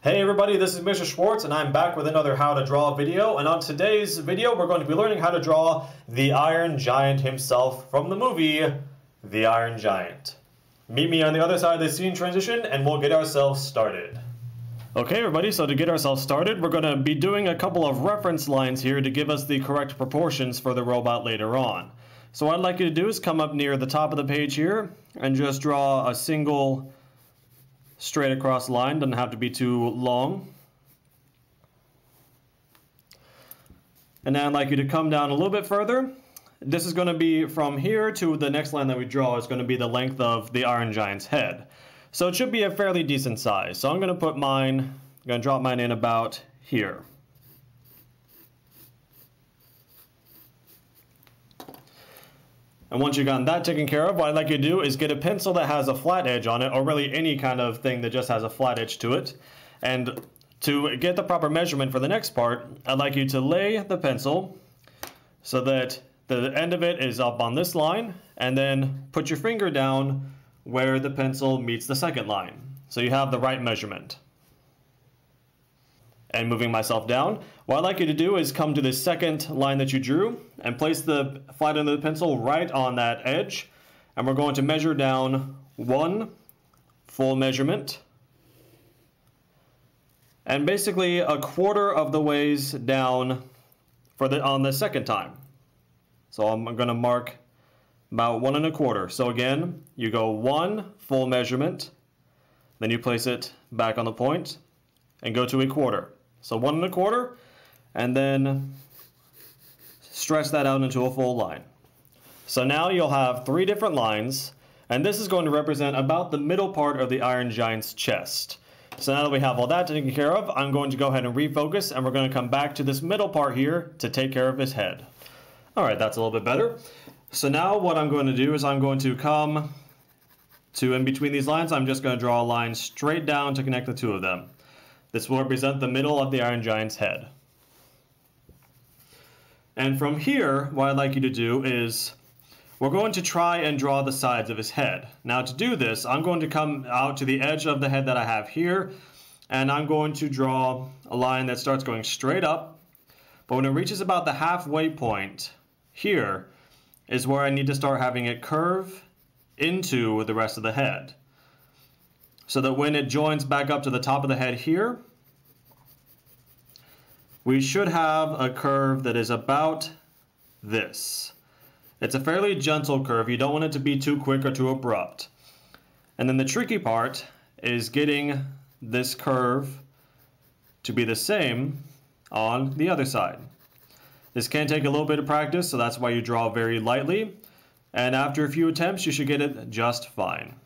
Hey everybody, this is Mr. Schwartz and I'm back with another how to draw video, and on today's video we're going to be learning how to draw the Iron Giant himself from the movie The Iron Giant. Meet me on the other side of the scene transition and we'll get ourselves started. Okay everybody, so to get ourselves started we're going to be doing a couple of reference lines here to give us the correct proportions for the robot later on. So what I'd like you to do is come up near the top of the page here and just draw a single straight across line. Doesn't have to be too long. And then I'd like you to come down a little bit further. This is going to be from here to the next line that we draw is going to be the length of the Iron Giant's head. So it should be a fairly decent size. So I'm going to put mine, I'm going to drop mine in about here. And once you've gotten that taken care of, what I'd like you to do is get a pencil that has a flat edge on it, or really any kind of thing that just has a flat edge to it. And to get the proper measurement for the next part, I'd like you to lay the pencil so that the end of it is up on this line, and then put your finger down where the pencil meets the second line. So you have the right measurement. And moving myself down, what I'd like you to do is come to the second line that you drew and place the flat end of the pencil right on that edge, and we're going to measure down one full measurement and basically a quarter of the ways down on the second time. So I'm going to mark about 1 1/4. So again, you go one full measurement, then you place it back on the point and go to a quarter. So 1 1/4, and then stretch that out into a full line. So now you'll have 3 different lines, and this is going to represent about the middle part of the Iron Giant's chest. So now that we have all that taken care of, I'm going to go ahead and refocus, and we're going to come back to this middle part here to take care of his head. Alright, that's a little bit better. So now what I'm going to do is I'm going to come to in between these lines, I'm just going to draw a line straight down to connect the two of them. This will represent the middle of the Iron Giant's head. And from here, what I'd like you to do is, we're going to try and draw the sides of his head. Now to do this, I'm going to come out to the edge of the head that I have here, and I'm going to draw a line that starts going straight up, but when it reaches about the halfway point, here is where I need to start having it curve into the rest of the head. So that when it joins back up to the top of the head here, we should have a curve that is about this. It's a fairly gentle curve. You don't want it to be too quick or too abrupt. And then the tricky part is getting this curve to be the same on the other side. This can take a little bit of practice, so that's why you draw very lightly. And after a few attempts, you should get it just fine.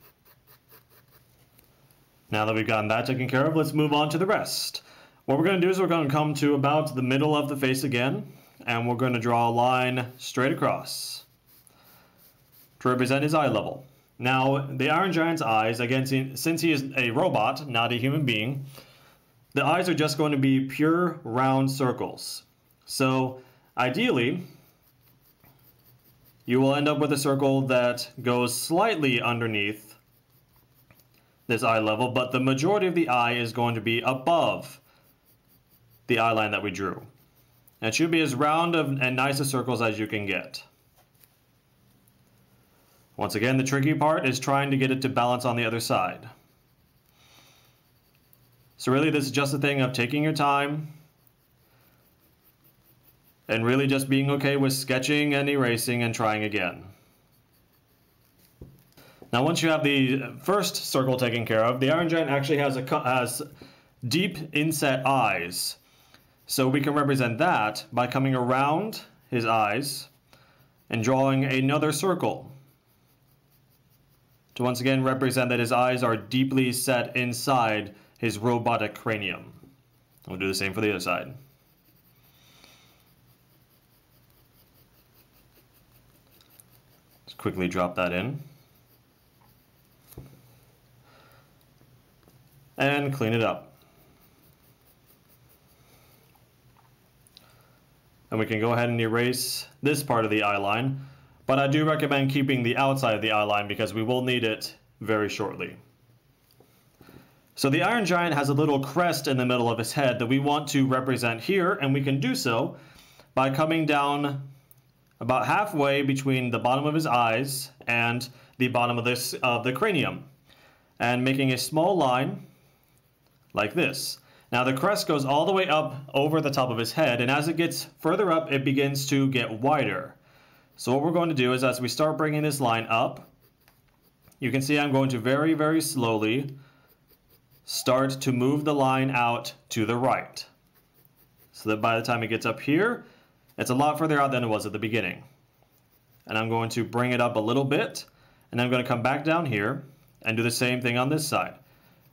Now that we've gotten that taken care of, let's move on to the rest. What we're going to do is we're going to come to about the middle of the face again, and we're going to draw a line straight across to represent his eye level. Now, the Iron Giant's eyes, again, since he is a robot, not a human being, the eyes are just going to be pure round circles. So, ideally, you will end up with a circle that goes slightly underneath this eye level, but the majority of the eye is going to be above the eye line that we drew. And it should be as round and nice a circles as you can get. Once again, the tricky part is trying to get it to balance on the other side. So really this is just a thing of taking your time and really just being okay with sketching and erasing and trying again. Now once you have the first circle taken care of, the Iron Giant actually has deep inset eyes. So we can represent that by coming around his eyes and drawing another circle to once again represent that his eyes are deeply set inside his robotic cranium. We'll do the same for the other side. Just quickly drop that in. And clean it up. And we can go ahead and erase this part of the eye line, but I do recommend keeping the outside of the eye line because we will need it very shortly. So the Iron Giant has a little crest in the middle of his head that we want to represent here, and we can do so by coming down about halfway between the bottom of his eyes and the bottom of the cranium, and making a small line like this. Now the crest goes all the way up over the top of his head, and as it gets further up, it begins to get wider. So what we're going to do is, as we start bringing this line up, you can see I'm going to very, very slowly start to move the line out to the right, so that by the time it gets up here, it's a lot further out than it was at the beginning. And I'm going to bring it up a little bit, and I'm going to come back down here and do the same thing on this side.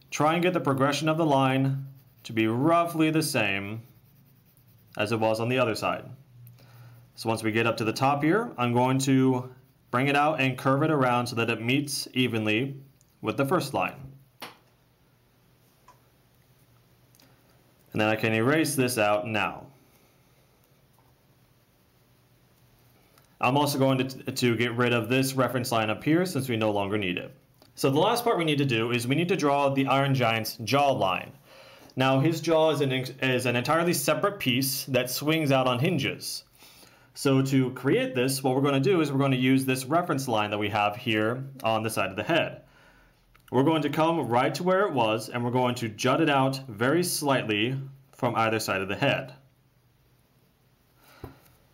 Try and get the progression of the line to be roughly the same as it was on the other side. So once we get up to the top here, I'm going to bring it out and curve it around so that it meets evenly with the first line. And then I can erase this out now. I'm also going to get rid of this reference line up here since we no longer need it. So the last part we need to do is we need to draw the Iron Giant's jaw line. Now his jaw is an entirely separate piece that swings out on hinges. So to create this, what we're going to do is we're going to use this reference line that we have here on the side of the head. We're going to come right to where it was, and we're going to jut it out very slightly from either side of the head.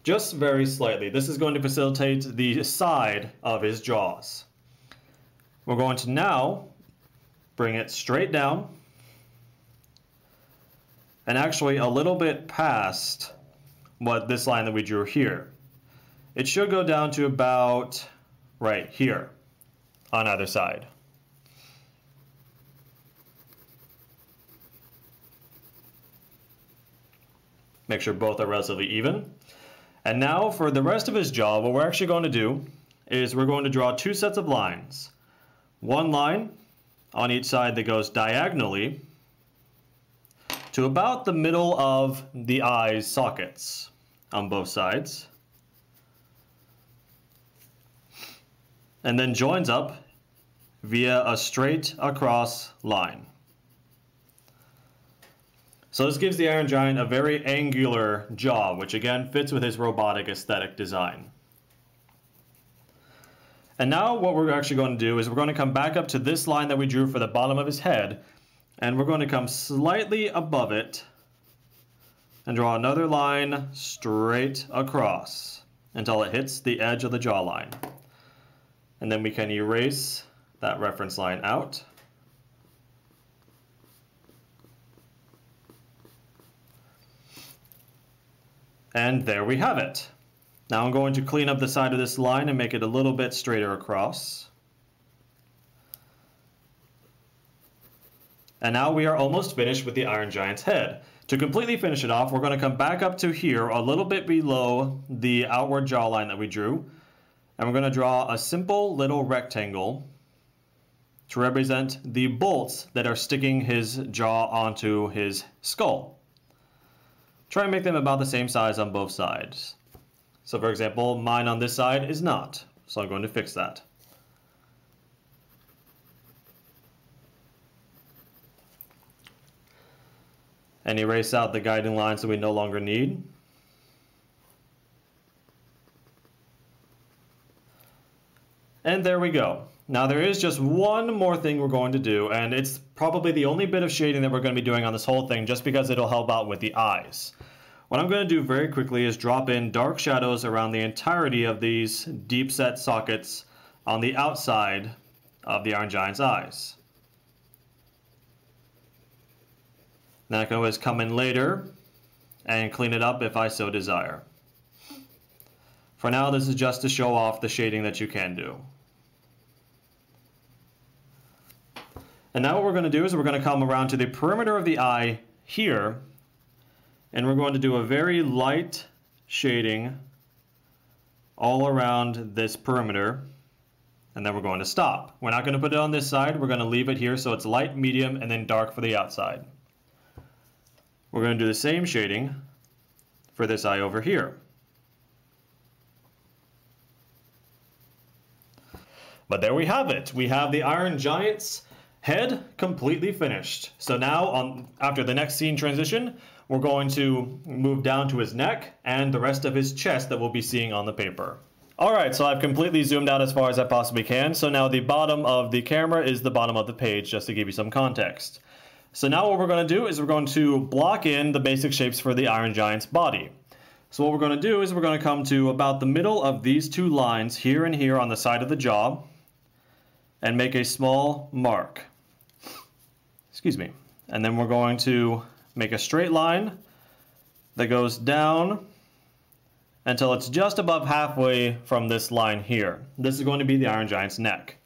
Just very slightly. This is going to facilitate the side of his jaws. We're going to now bring it straight down, and actually a little bit past this line that we drew here. It should go down to about right here on either side. Make sure both are relatively even. And now for the rest of his jaw, what we're actually going to do is we're going to draw two sets of lines. One line on each side that goes diagonally to about the middle of the eye's sockets on both sides, and then joins up via a straight across line. So this gives the Iron Giant a very angular jaw, which again fits with his robotic aesthetic design. And now what we're actually going to do is we're going to come back up to this line that we drew for the bottom of his head, and we're going to come slightly above it and draw another line straight across until it hits the edge of the jawline. And then we can erase that reference line out. And there we have it. Now I'm going to clean up the side of this line and make it a little bit straighter across. And now we are almost finished with the Iron Giant's head. To completely finish it off, we're going to come back up to here, a little bit below the outward jawline that we drew. And we're going to draw a simple little rectangle to represent the bolts that are sticking his jaw onto his skull. Try and make them about the same size on both sides. So for example, mine on this side is not, so I'm going to fix that. And erase out the guiding lines that we no longer need. And there we go. Now there is just one more thing we're going to do, and it's probably the only bit of shading that we're going to be doing on this whole thing, just because it'll help out with the eyes. What I'm going to do very quickly is drop in dark shadows around the entirety of these deep set sockets on the outside of the Iron Giant's eyes. Now I can always come in later and clean it up if I so desire. For now, this is just to show off the shading that you can do. And now what we're going to do is we're going to come around to the perimeter of the eye here, and we're going to do a very light shading all around this perimeter, and then we're going to stop. We're not going to put it on this side, we're going to leave it here so it's light, medium, and then dark for the outside. We're going to do the same shading for this eye over here. But there we have it. We have the Iron Giant's Head completely finished. So now after the next scene transition, we're going to move down to his neck and the rest of his chest that we'll be seeing on the paper. Alright, so I've completely zoomed out as far as I possibly can. So now the bottom of the camera is the bottom of the page, just to give you some context. So now what we're going to do is we're going to block in the basic shapes for the Iron Giant's body. So what we're going to do is we're going to come to about the middle of these two lines here and here on the side of the jaw and make a small mark. Excuse me. And then we're going to make a straight line that goes down until it's just above halfway from this line here. This is going to be the Iron Giant's neck.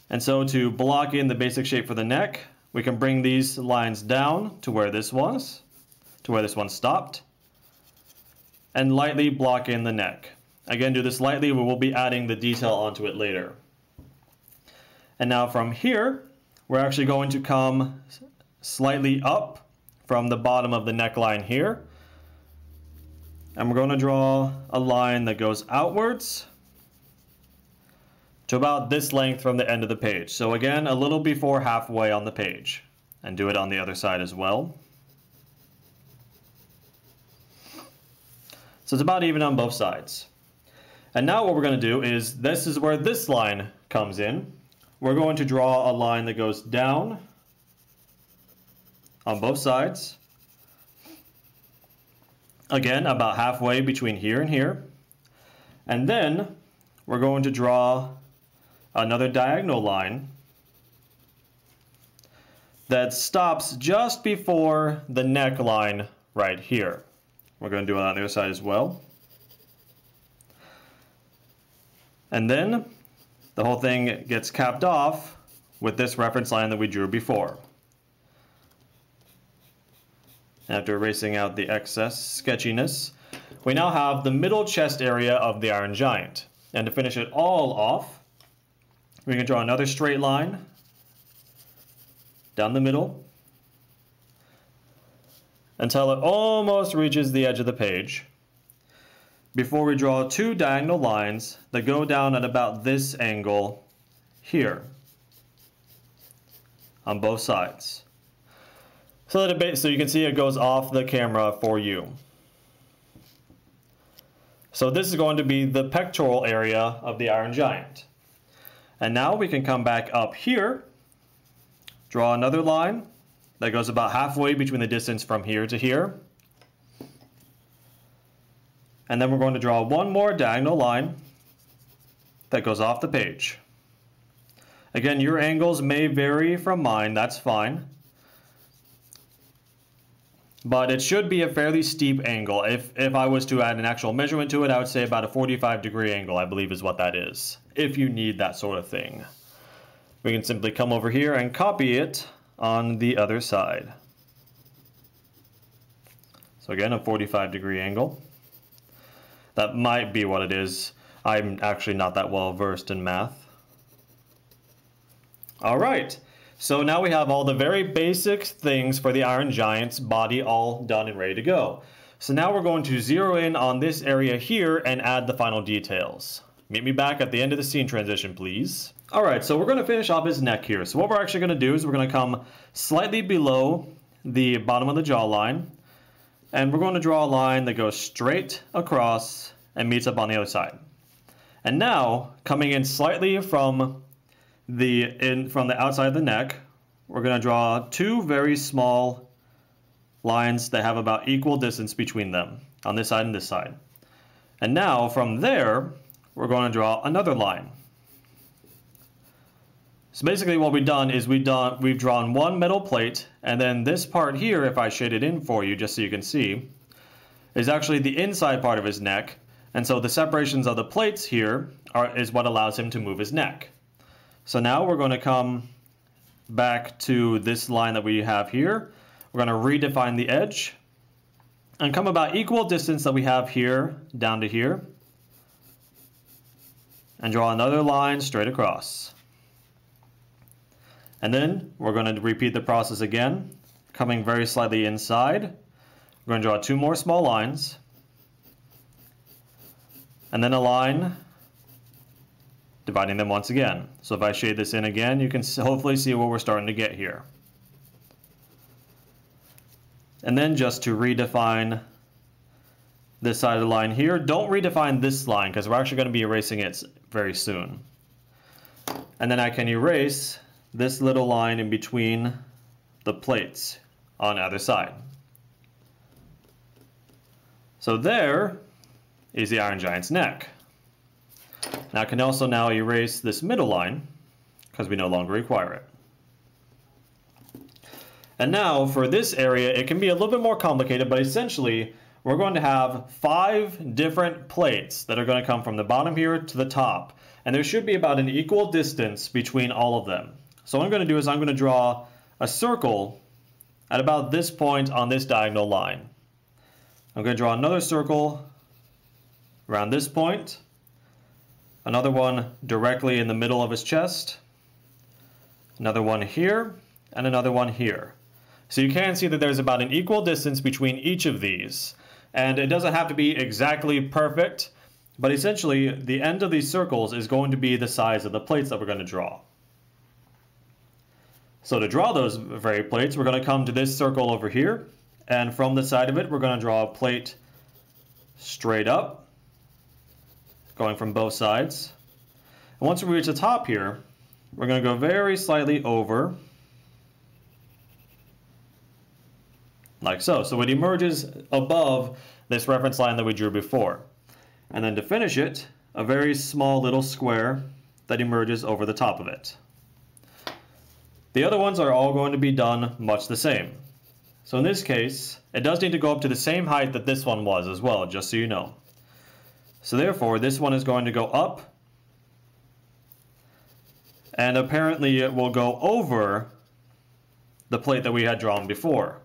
And so to block in the basic shape for the neck, we can bring these lines down to where this was, to where this one stopped, and lightly block in the neck. Again, do this lightly, we will be adding the detail onto it later. And now from here, we're actually going to come slightly up from the bottom of the neckline here. And we're going to draw a line that goes outwards to about this length from the end of the page. So again, a little before halfway on the page. And do it on the other side as well. So it's about even on both sides. And now what we're going to do is, this is where this line comes in. We're going to draw a line that goes down on both sides. Again, about halfway between here and here. And then we're going to draw another diagonal line that stops just before the neckline right here. We're going to do it on the other side as well. And then the whole thing gets capped off with this reference line that we drew before. After erasing out the excess sketchiness, we now have the middle chest area of the Iron Giant. And to finish it all off, we can draw another straight line down the middle until it almost reaches the edge of the page, before we draw two diagonal lines that go down at about this angle here on both sides. So you can see it goes off the camera for you. So this is going to be the pectoral area of the Iron Giant. And now we can come back up here, draw another line that goes about halfway between the distance from here to here. And then we're going to draw one more diagonal line that goes off the page. Again, your angles may vary from mine, that's fine. But it should be a fairly steep angle. If I was to add an actual measurement to it, I would say about a 45-degree angle, I believe is what that is, if you need that sort of thing. We can simply come over here and copy it on the other side. So again, a 45-degree angle. That might be what it is. I'm actually not that well versed in math. All right. So now we have all the very basic things for the Iron Giant's body all done and ready to go. So now we're going to zero in on this area here and add the final details. Meet me back at the end of the scene transition, please. Alright, so we're going to finish off his neck here. So what we're actually going to do is we're going to come slightly below the bottom of the jawline. And we're going to draw a line that goes straight across and meets up on the other side. And now, coming in slightly from the outside of the neck, we're going to draw two very small lines that have about equal distance between them on this side and this side. And now from there, we're going to draw another line. So basically what we've done is we've drawn one metal plate, and then this part here, if I shade it in for you just so you can see, is actually the inside part of his neck. And so the separations of the plates here is what allows him to move his neck. So now we're going to come back to this line that we have here. We're going to redefine the edge and come about equal distance that we have here down to here, and draw another line straight across. And then we're going to repeat the process again, coming very slightly inside. We're going to draw two more small lines, and then a line dividing them once again. So if I shade this in again, you can hopefully see what we're starting to get here. And then just to redefine this side of the line here, don't redefine this line because we're actually going to be erasing it very soon. And then I can erase this little line in between the plates on either side. So there is the Iron Giant's neck. Now I can also now erase this middle line because we no longer require it. And now for this area, it can be a little bit more complicated, but essentially we're going to have 5 different plates that are going to come from the bottom here to the top. And there should be about an equal distance between all of them. So what I'm going to do is I'm going to draw a circle at about this point on this diagonal line. I'm going to draw another circle around this point, another one directly in the middle of his chest, another one here, and another one here. So you can see that there's about an equal distance between each of these. And it doesn't have to be exactly perfect, but essentially the end of these circles is going to be the size of the plates that we're going to draw. So to draw those very plates, we're going to come to this circle over here, and from the side of it, we're going to draw a plate straight up, going from both sides. And once we reach the top here, we're going to go very slightly over, like so. So it emerges above this reference line that we drew before. And then to finish it, a very small little square that emerges over the top of it. The other ones are all going to be done much the same. So in this case, it does need to go up to the same height that this one was as well, just so you know. So therefore, this one is going to go up, and apparently it will go over the plate that we had drawn before.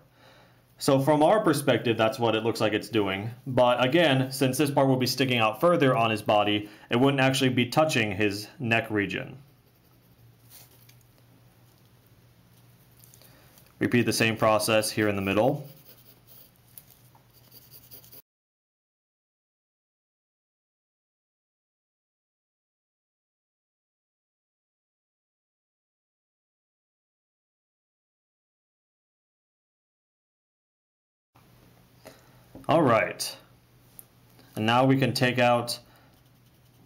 So from our perspective, that's what it looks like it's doing. But again, since this part will be sticking out further on his body, it wouldn't actually be touching his neck region. Repeat the same process here in the middle. All right, and now we can take out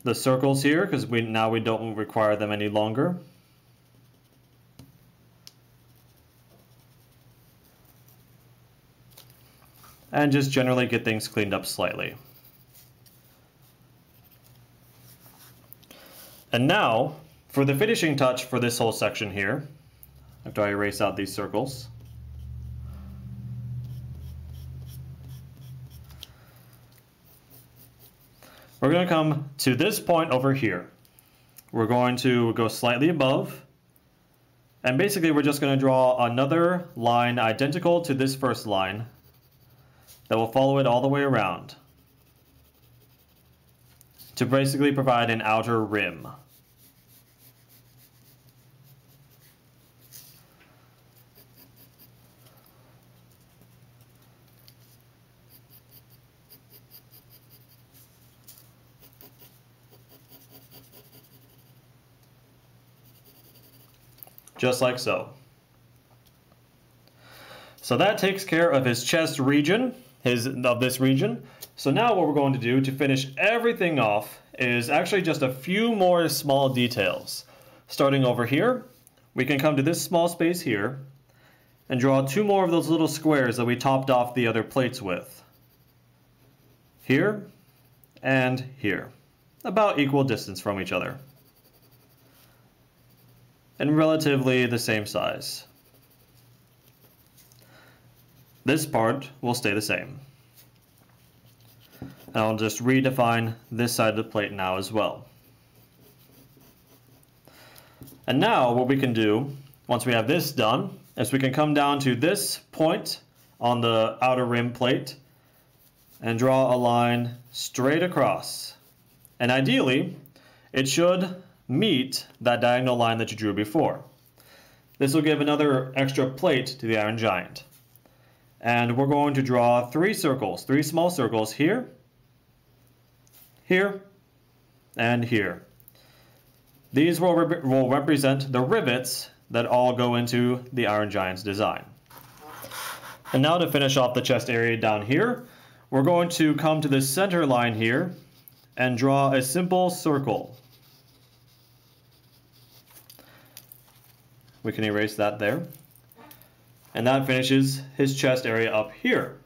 the circles here because now we don't require them any longer. And just generally get things cleaned up slightly. And now, for the finishing touch for this whole section here, after I erase out these circles, we're going to come to this point over here. We're going to go slightly above, and basically we're just going to draw another line identical to this first line that will follow it all the way around to basically provide an outer rim. Just like so. So that takes care of his chest region, of this region. So now what we're going to do to finish everything off is actually just a few more small details. Starting over here, we can come to this small space here and draw 2 more of those little squares that we topped off the other plates with. Here and here, about equal distance from each other, and relatively the same size. This part will stay the same. And I'll just redefine this side of the plate now as well. And now what we can do, once we have this done, is we can come down to this point on the outer rim plate and draw a line straight across. And ideally, it should meet that diagonal line that you drew before. This will give another extra plate to the Iron Giant. And we're going to draw 3 circles, 3 small circles here, here, and here. These will represent the rivets that all go into the Iron Giant's design. And now to finish off the chest area down here, we're going to come to the center line here and draw a simple circle. We can erase that there. And that finishes his chest area up here.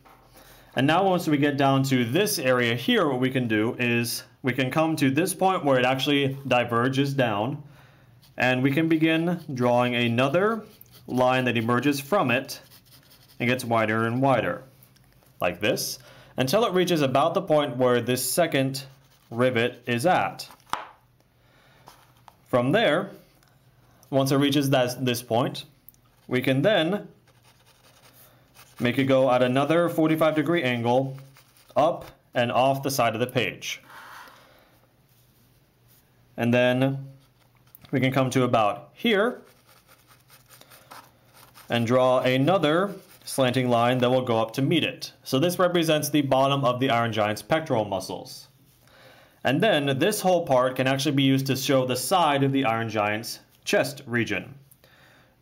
And now once we get down to this area here, what we can do is we can come to this point where it actually diverges down, and we can begin drawing another line that emerges from it and gets wider and wider, like this, until it reaches about the point where this second rivet is at. From there, once it reaches this point, we can then make it go at another 45-degree angle up and off the side of the page. And then we can come to about here and draw another slanting line that will go up to meet it. So this represents the bottom of the Iron Giant's pectoral muscles. And then this whole part can actually be used to show the side of the Iron Giant's chest region.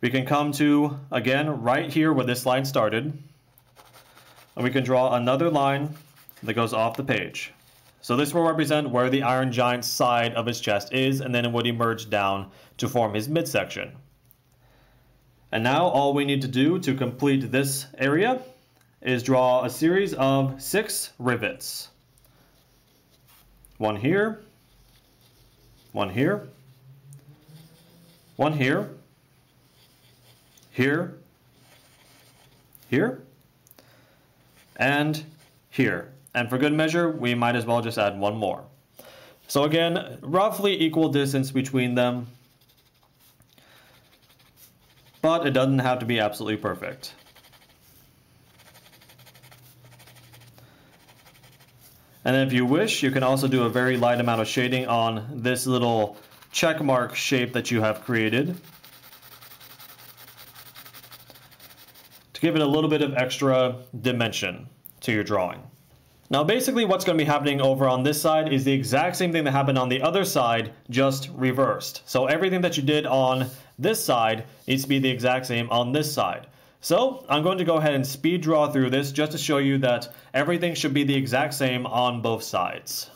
We can come to, again, right here where this line started, and we can draw another line that goes off the page. So this will represent where the Iron Giant's side of his chest is, and then it would emerge down to form his midsection. And now all we need to do to complete this area is draw a series of 6 rivets. One here, one here, one here, here, here, and here. And for good measure, we might as well just add one more. So again, roughly equal distance between them, but it doesn't have to be absolutely perfect. And if you wish, you can also do a very light amount of shading on this little check mark shape that you have created to give it a little bit of extra dimension to your drawing. Now basically what's going to be happening over on this side is the exact same thing that happened on the other side, just reversed. So everything that you did on this side needs to be the exact same on this side. So I'm going to go ahead and speed draw through this just to show you that everything should be the exact same on both sides.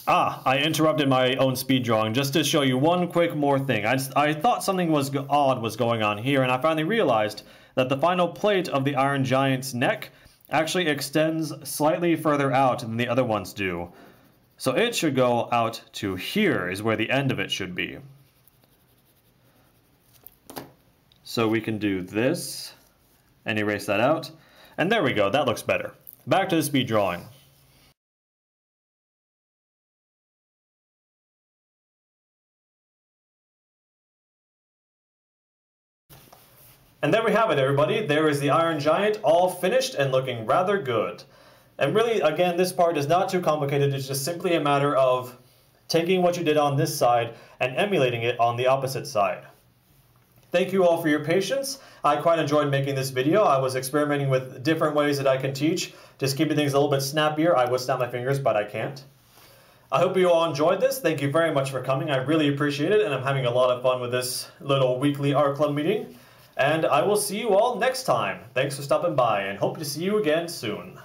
I interrupted my own speed drawing just to show you one quick more thing. I thought something odd was going on here, and I finally realized that the final plate of the Iron Giant's neck actually extends slightly further out than the other ones do. So it should go out to here is where the end of it should be. So we can do this and erase that out. And there we go, that looks better. Back to the speed drawing. And there we have it, everybody. There is the Iron Giant, all finished and looking rather good. And really, again, this part is not too complicated. It's just simply a matter of taking what you did on this side and emulating it on the opposite side. Thank you all for your patience. I quite enjoyed making this video. I was experimenting with different ways that I can teach, just keeping things a little bit snappier. I would snap my fingers, but I can't. I hope you all enjoyed this. Thank you very much for coming. I really appreciate it, and I'm having a lot of fun with this little weekly art club meeting. And I will see you all next time. Thanks for stopping by, and hope to see you again soon.